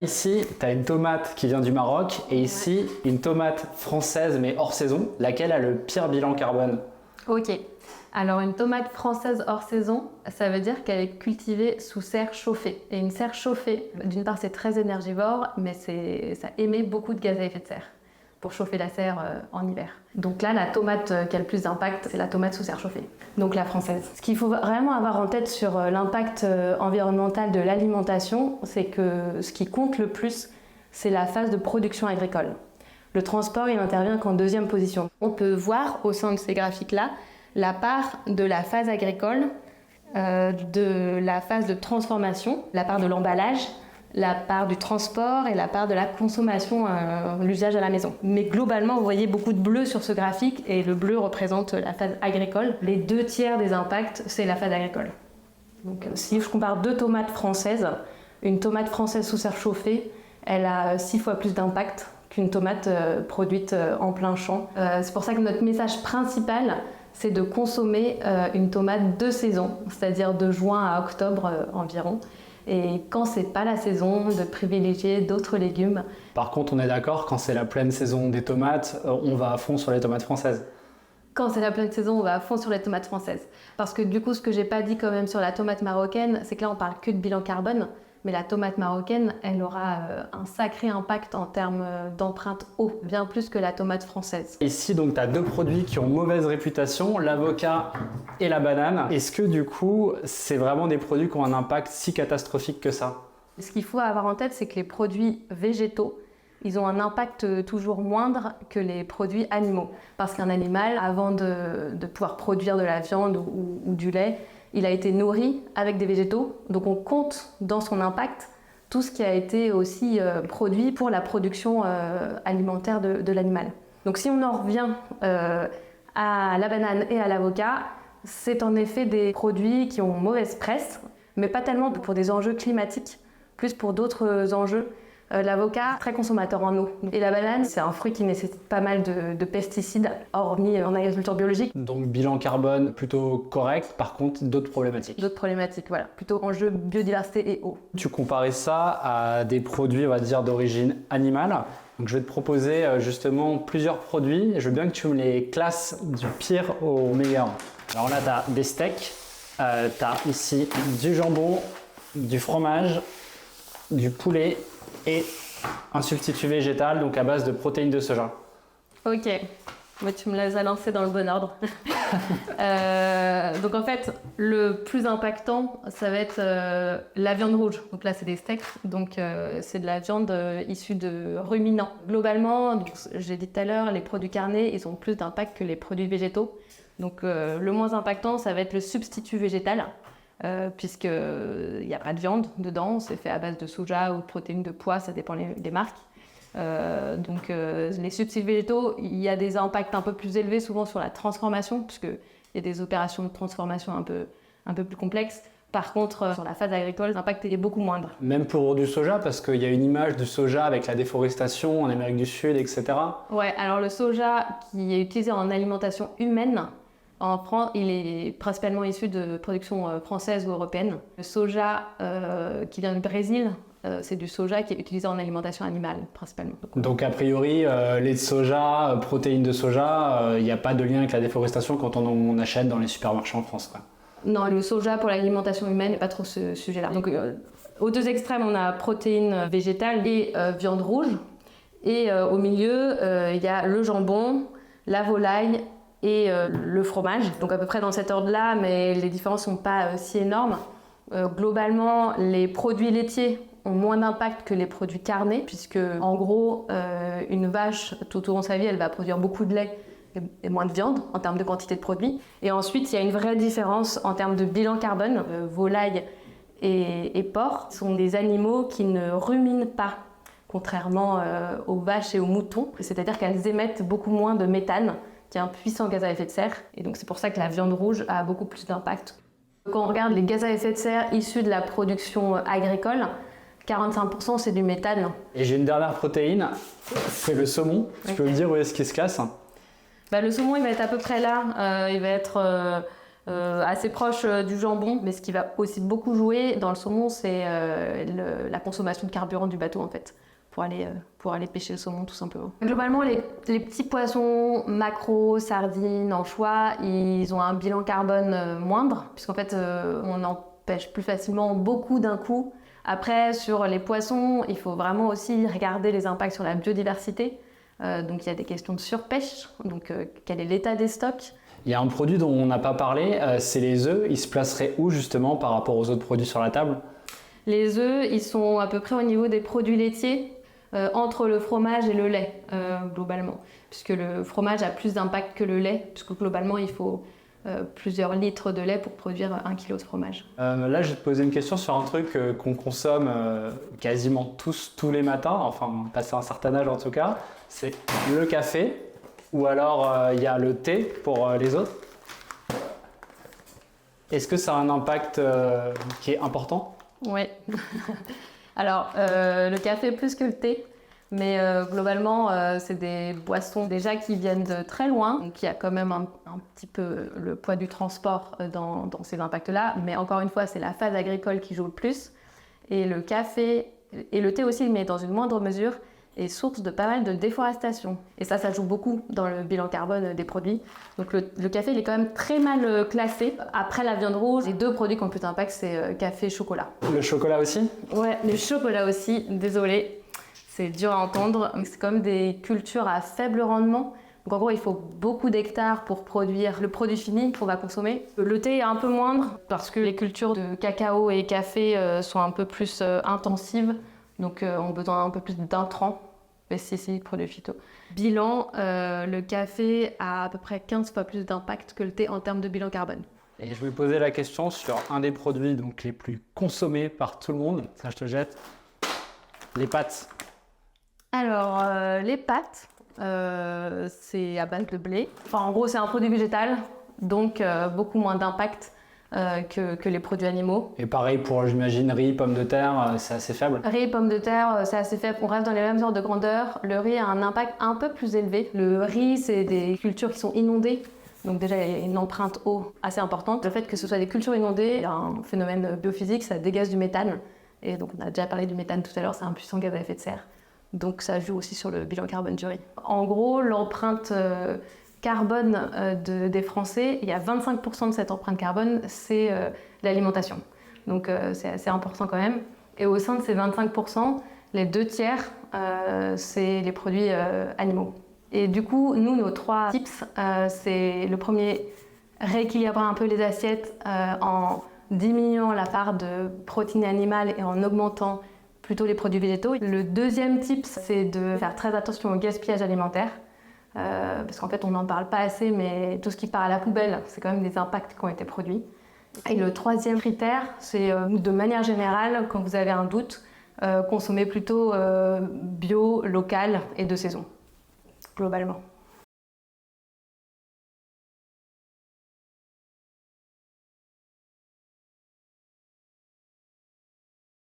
Ici, tu as une tomate qui vient du Maroc et ici, une tomate française mais hors saison. Laquelle a le pire bilan carbone? Ok. Alors une tomate française hors saison, ça veut dire qu'elle est cultivée sous serre chauffée. Et une serre chauffée, d'une part c'est très énergivore, mais ça émet beaucoup de gaz à effet de serre pour chauffer la serre en hiver. Donc là, la tomate qui a le plus d'impact, c'est la tomate sous serre chauffée, donc la française. Ce qu'il faut vraiment avoir en tête sur l'impact environnemental de l'alimentation, c'est que ce qui compte le plus, c'est la phase de production agricole. Le transport, il intervient qu'en deuxième position. On peut voir au sein de ces graphiques-là la part de la phase agricole, de la phase de transformation, la part de l'emballage, la part du transport et la part de la consommation, l'usage à la maison. Mais globalement, vous voyez beaucoup de bleu sur ce graphique et le bleu représente la phase agricole. Les 2/3 des impacts, c'est la phase agricole. Donc, si je compare deux tomates françaises, une tomate française sous serre chauffée, elle a 6 fois plus d'impact qu'une tomate produite en plein champ. C'est pour ça que notre message principal, c'est de consommer une tomate de saison, c'est-à-dire de juin à octobre environ. Et quand c'est pas la saison, de privilégier d'autres légumes. Par contre, on est d'accord, quand c'est la pleine saison des tomates, on va à fond sur les tomates françaises. Quand c'est la pleine saison, on va à fond sur les tomates françaises. Parce que du coup, ce que j'ai pas dit quand même sur la tomate marocaine, c'est que là, on parle que de bilan carbone. Mais la tomate marocaine, elle aura un sacré impact en termes d'empreinte eau, bien plus que la tomate française. Ici, donc, tu as deux produits qui ont mauvaise réputation, l'avocat et la banane. Est-ce que du coup, c'est vraiment des produits qui ont un impact si catastrophique que ça? Ce qu'il faut avoir en tête, c'est que les produits végétaux, ils ont un impact toujours moindre que les produits animaux. Parce qu'un animal, avant de pouvoir produire de la viande ou du lait, il a été nourri avec des végétaux, donc on compte dans son impact tout ce qui a été aussi produit pour la production alimentaire de l'animal. Donc si on en revient à la banane et à l'avocat, c'est en effet des produits qui ont mauvaise presse, mais pas tellement pour des enjeux climatiques, plus pour d'autres enjeux. L'avocat, très consommateur en eau. Et la banane, c'est un fruit qui nécessite pas mal de pesticides, hormis en agriculture biologique. Donc bilan carbone plutôt correct, par contre d'autres problématiques. D'autres problématiques, voilà. Plutôt enjeux biodiversité et eau. Tu comparais ça à des produits, on va dire, d'origine animale. Donc je vais te proposer justement plusieurs produits. Je veux bien que tu me les classes du pire au meilleur. Alors là, tu as des steaks, tu as ici du jambon, du fromage, du poulet, et un substitut végétal, donc à base de protéines de soja. Ok, moi, tu me les as lancés dans le bon ordre. Donc en fait, le plus impactant, ça va être la viande rouge. Donc là, c'est des steaks, donc c'est de la viande issue de ruminants. Globalement, donc, j'ai dit tout à l'heure, les produits carnés, ils ont plus d'impact que les produits végétaux. Donc le moins impactant, ça va être le substitut végétal. Puisqu'il n'y a pas de viande dedans, c'est fait à base de soja ou de protéines de pois, ça dépend des marques. Donc les substituts végétaux, il y a des impacts un peu plus élevés souvent sur la transformation, puisqu'il y a des opérations de transformation un peu plus complexes. Par contre, sur la phase agricole, l'impact est beaucoup moindre. Même pour du soja, parce qu'il y a une image du soja avec la déforestation en Amérique du Sud, etc. Ouais, alors le soja qui est utilisé en alimentation humaine, en France, il est principalement issu de production française ou européenne. Le soja qui vient du Brésil, c'est du soja qui est utilisé en alimentation animale, principalement. Donc a priori, lait de soja, protéines de soja, il n'y a pas de lien avec la déforestation quand on en achète dans les supermarchés en France, quoi. Non, le soja pour l'alimentation humaine n'est pas trop ce sujet-là. Donc aux deux extrêmes, on a protéines végétales et viande rouge. Et au milieu, il y a le jambon, la volaille, et le fromage, donc à peu près dans cet ordre-là, mais les différences ne sont pas si énormes. Globalement, les produits laitiers ont moins d'impact que les produits carnés, puisque en gros, une vache, tout au long de sa vie, elle va produire beaucoup de lait et moins de viande en termes de quantité de produits. Et ensuite, il y a une vraie différence en termes de bilan carbone. Volaille et porc sont des animaux qui ne ruminent pas, contrairement aux vaches et aux moutons. C'est-à-dire qu'elles émettent beaucoup moins de méthane, qui est un puissant gaz à effet de serre. Et donc c'est pour ça que la viande rouge a beaucoup plus d'impact. Quand on regarde les gaz à effet de serre issus de la production agricole, 45% c'est du méthane. Et j'ai une dernière protéine, c'est le saumon. Tu peux me dire où est-ce qu'il se classe? Le saumon, il va être à peu près là. Il va être assez proche du jambon, mais ce qui va aussi beaucoup jouer dans le saumon, c'est la consommation de carburant du bateau en fait, pour aller pêcher le saumon tout simplement. Globalement, les petits poissons, maquereaux, sardines, anchois, ils ont un bilan carbone moindre, puisqu'en fait on en pêche plus facilement beaucoup d'un coup. Après, sur les poissons, il faut vraiment aussi regarder les impacts sur la biodiversité. Donc il y a des questions de surpêche, donc quel est l'état des stocks. Il y a un produit dont on n'a pas parlé, c'est les œufs. Ils se placeraient où justement par rapport aux autres produits sur la table? Les œufs, ils sont à peu près au niveau des produits laitiers, entre le fromage et le lait, globalement. Puisque le fromage a plus d'impact que le lait, puisque globalement, il faut plusieurs litres de lait pour produire 1 kg de fromage. Là, je vais te poser une question sur un truc qu'on consomme quasiment tous les matins, enfin, passé un certain âge en tout cas, c'est le café, ou alors il y a le thé pour les autres. Est-ce que ça a un impact qui est important? Oui. Alors, le café plus que le thé, mais globalement, c'est des boissons déjà qui viennent de très loin, donc il y a quand même un petit peu le poids du transport dans ces impacts-là, mais encore une fois, c'est la phase agricole qui joue le plus. Et le café, et le thé aussi, mais dans une moindre mesure, est source de pas mal de déforestation. Et ça joue beaucoup dans le bilan carbone des produits. Donc le café, il est quand même très mal classé. Après la viande rouge, les deux produits qui ont le plus d'impact, c'est café et chocolat. Le chocolat aussi? Ouais, le chocolat aussi, désolé. C'est dur à entendre. C'est comme des cultures à faible rendement. Donc en gros, il faut beaucoup d'hectares pour produire le produit fini qu'on va consommer. Le thé est un peu moindre parce que les cultures de cacao et café sont un peu plus intensives. Donc ont besoin un peu plus d'intrants, pesticides, produits phyto. Bilan, le café a à peu près 15 fois plus d'impact que le thé en termes de bilan carbone. Et je vais poser la question sur un des produits donc, les plus consommés par tout le monde. Ça, je te jette. Les pâtes. Alors, les pâtes, c'est à base de blé. Enfin, en gros, c'est un produit végétal, donc beaucoup moins d'impact que les produits animaux. Et pareil pour, j'imagine, riz, pommes de terre, c'est assez faible. Riz et pommes de terre, c'est assez faible. On reste dans les mêmes ordres de grandeur. Le riz a un impact un peu plus élevé. Le riz, c'est des cultures qui sont inondées. Donc déjà, il y a une empreinte eau assez importante. Le fait que ce soit des cultures inondées, il y a un phénomène biophysique, ça dégage du méthane. Et donc on a déjà parlé du méthane tout à l'heure, c'est un puissant gaz à effet de serre. Donc ça joue aussi sur le bilan carbone du riz. En gros, l'empreinte carbone des Français, il y a 25% de cette empreinte carbone, c'est l'alimentation. Donc c'est assez important quand même. Et au sein de ces 25%, les 2/3, c'est les produits animaux. Et du coup, nous, nos 3 tips, c'est le premier, rééquilibrer un peu les assiettes en diminuant la part de protéines animales et en augmentant plutôt les produits végétaux. Le deuxième tip, c'est de faire très attention au gaspillage alimentaire. Parce qu'en fait, on n'en parle pas assez, mais tout ce qui part à la poubelle, c'est quand même des impacts qui ont été produits. Et le troisième critère, c'est de manière générale, quand vous avez un doute, consommer plutôt bio, local et de saison, globalement.